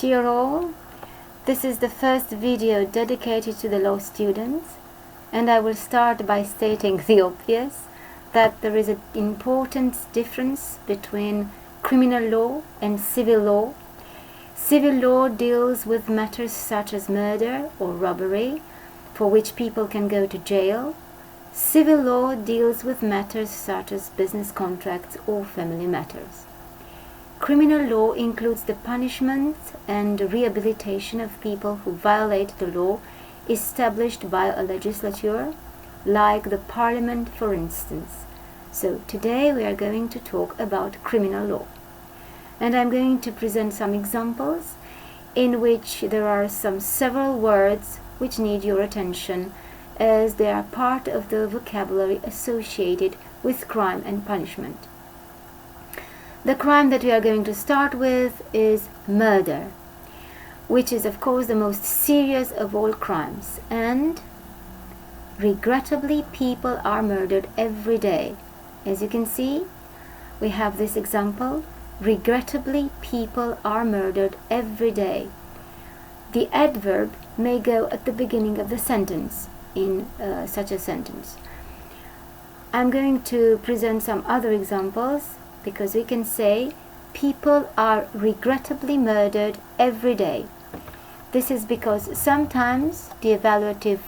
Dear all, this is the first video dedicated to the law students, and I will start by stating the obvious, that there is an important difference between criminal law and civil law. Civil law deals with matters such as murder or robbery, for which people can go to jail. Civil law deals with matters such as business contracts or family matters. Criminal law includes the punishment and rehabilitation of people who violate the law established by a legislature, like the parliament, for instance. So today we are going to talk about criminal law. And I'm going to present some examples in which there are several words which need your attention, as they are part of the vocabulary associated with crime and punishment. The crime that we are going to start with is murder, which is of course the most serious of all crimes, and regrettably people are murdered every day. As you can see, we have this example: regrettably people are murdered every day. The adverb may go at the beginning of the sentence in such a sentence. I'm going to present some other examples, because we can say people are regrettably murdered every day. This is because sometimes the evaluative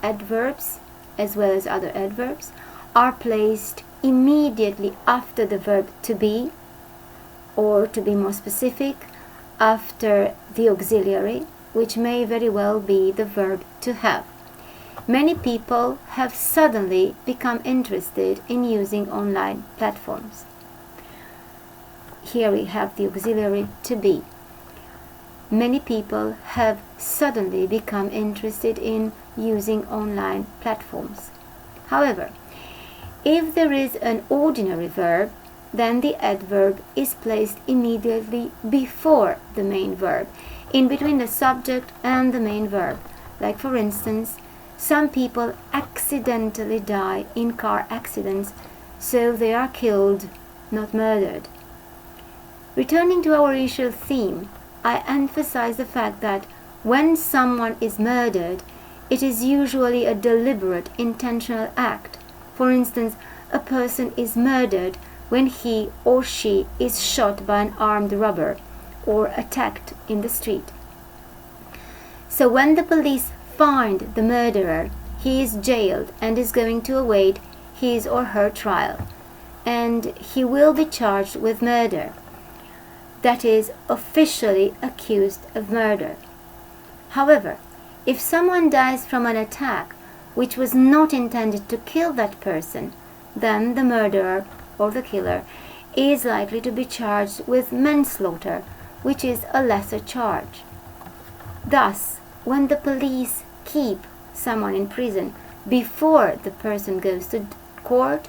adverbs, as well as other adverbs, are placed immediately after the verb to be, or to be more specific, after the auxiliary, which may very well be the verb to have. Many people have suddenly become interested in using online platforms. Here we have the auxiliary to be. Many people have suddenly become interested in using online platforms. However, if there is an ordinary verb, then the adverb is placed immediately before the main verb, in between the subject and the main verb. Like for instance, some people accidentally die in car accidents, so they are killed, not murdered. Returning to our initial theme, I emphasize the fact that when someone is murdered, it is usually a deliberate, intentional act. For instance, a person is murdered when he or she is shot by an armed robber or attacked in the street. So when the police find the murderer, he is jailed and is going to await his or her trial, and he will be charged with murder. That is, officially accused of murder. However, if someone dies from an attack which was not intended to kill that person, then the murderer or the killer is likely to be charged with manslaughter, which is a lesser charge. Thus, when the police keep someone in prison before the person goes to court,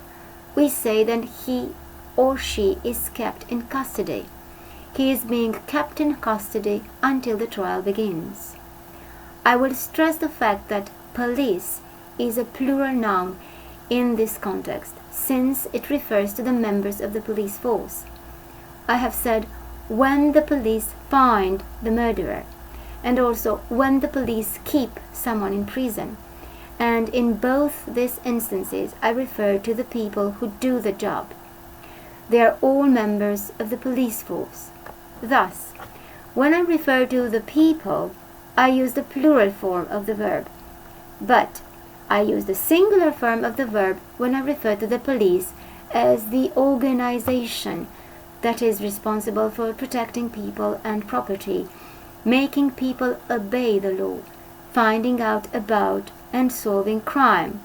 we say that he or she is kept in custody. He is being kept in custody until the trial begins. I will stress the fact that police is a plural noun in this context, since it refers to the members of the police force. I have said when the police find the murderer, and also when the police keep someone in prison. And in both these instances, I refer to the people who do the job. They are all members of the police force. Thus, when I refer to the people, I use the plural form of the verb, but I use the singular form of the verb when I refer to the police as the organization that is responsible for protecting people and property, making people obey the law, finding out about and solving crime.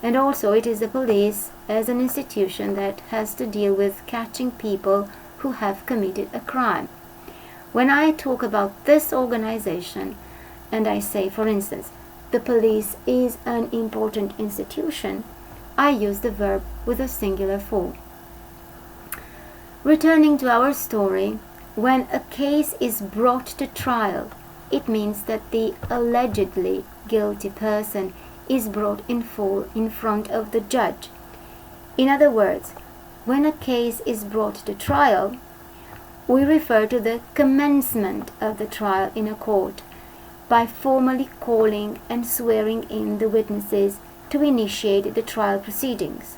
And also it is the police as an institution that has to deal with catching people who have committed a crime. When I talk about this organization, and I say, for instance, the police is an important institution, I use the verb with a singular form. Returning to our story, when a case is brought to trial, it means that the allegedly guilty person is brought in full in front of the judge. In other words, when a case is brought to trial, we refer to the commencement of the trial in a court by formally calling and swearing in the witnesses to initiate the trial proceedings.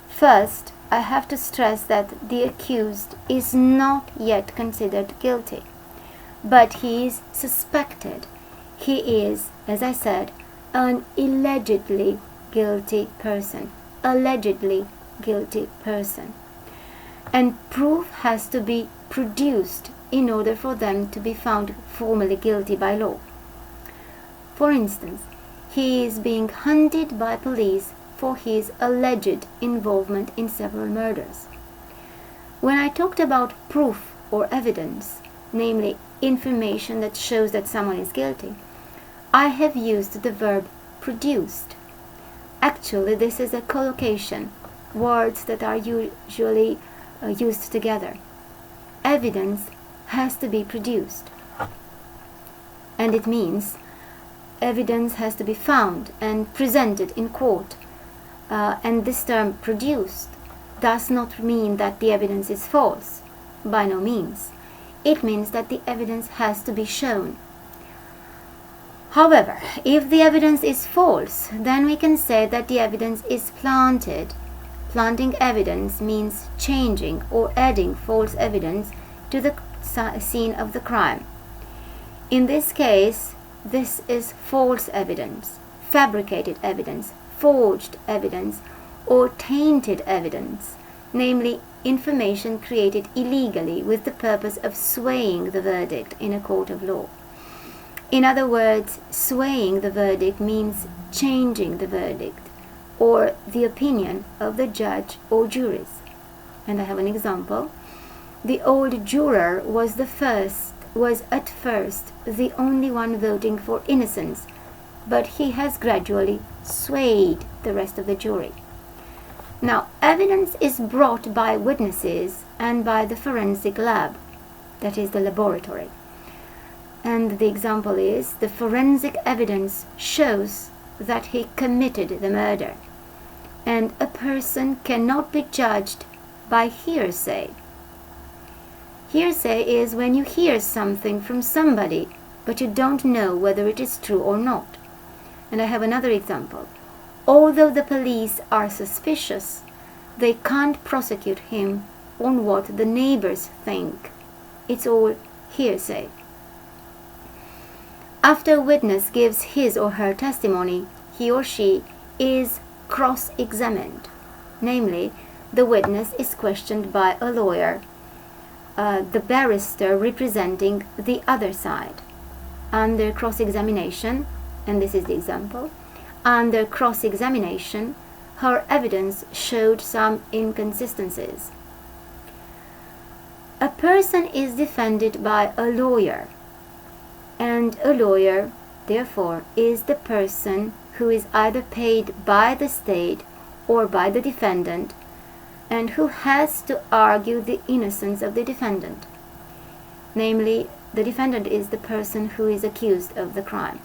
First, I have to stress that the accused is not yet considered guilty, but he is suspected. He is, as I said, an allegedly guilty person. Allegedly guilty person. And proof has to be produced in order for them to be found formally guilty by law. For instance, he is being hunted by police for his alleged involvement in several murders. When I talked about proof or evidence, namely information that shows that someone is guilty, I have used the verb produced. Actually, this is a collocation, words that are usually used together. Evidence has to be produced, and it means evidence has to be found and presented in court. And this term produced does not mean that the evidence is false. By no means. It means that the evidence has to be shown. However, if the evidence is false, then we can say that the evidence is planted. Planting evidence means changing or adding false evidence to the scene of the crime. In this case, this is false evidence, fabricated evidence, forged evidence, or tainted evidence, namely information created illegally with the purpose of swaying the verdict in a court of law. In other words, swaying the verdict means changing the verdict or the opinion of the judge or juries. And I have an example. The old juror was at first the only one voting for innocence, but he has gradually swayed the rest of the jury. Now, evidence is brought by witnesses and by the forensic lab, that is the laboratory. And the example is, the forensic evidence shows that he committed the murder. And a person cannot be judged by hearsay. Hearsay is when you hear something from somebody, but you don't know whether it is true or not. And I have another example. Although the police are suspicious, they can't prosecute him on what the neighbors think. It's all hearsay. After a witness gives his or her testimony, he or she is cross-examined. Namely, the witness is questioned by a lawyer, the barrister representing the other side. Under cross-examination, and this is the example, under cross-examination, her evidence showed some inconsistencies. A person is defended by a lawyer, and a lawyer, therefore, is the person who is either paid by the state or by the defendant, and who has to argue the innocence of the defendant. Namely, the defendant is the person who is accused of the crime.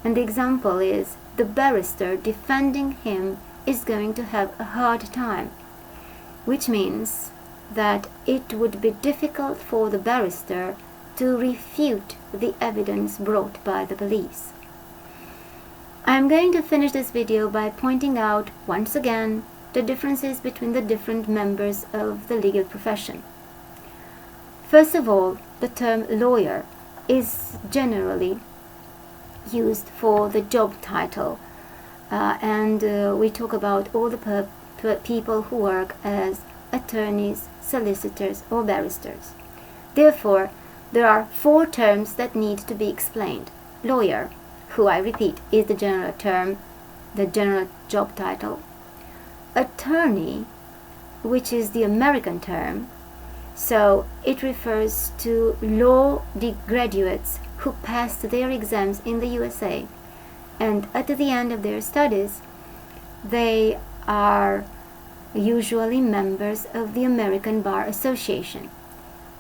And the example is, the barrister defending him is going to have a hard time, which means that it would be difficult for the barrister to refute the evidence brought by the police. I am going to finish this video by pointing out once again the differences between the different members of the legal profession. First of all, the term lawyer is generally used for the job title, and we talk about all the people who work as attorneys, solicitors, or barristers. Therefore, there are 4 terms that need to be explained. Lawyer, who I repeat is the general term, the general job title. Attorney, which is the American term, so it refers to law graduates who passed their exams in the USA, and at the end of their studies, they are usually members of the American Bar Association.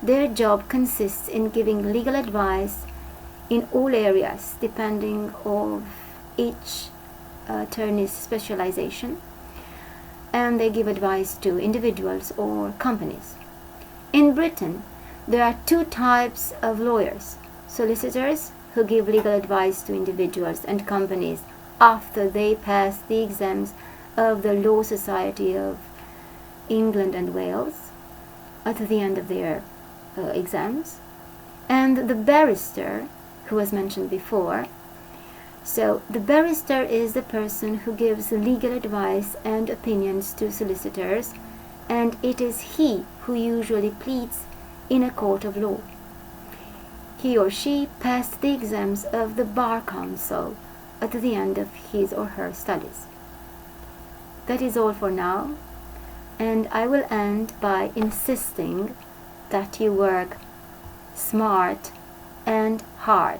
Their job consists in giving legal advice in all areas, depending on each attorney's specialization, and they give advice to individuals or companies. In Britain, there are two types of lawyers: solicitors, who give legal advice to individuals and companies after they pass the exams of the Law Society of England and Wales at the end of their exams, and the barrister, who was mentioned before. So the barrister is the person who gives legal advice and opinions to solicitors, and it is he who usually pleads in a court of law. He or she passed the exams of the Bar Council at the end of his or her studies. That is all for now, and I will end by insisting that you work smart and hard.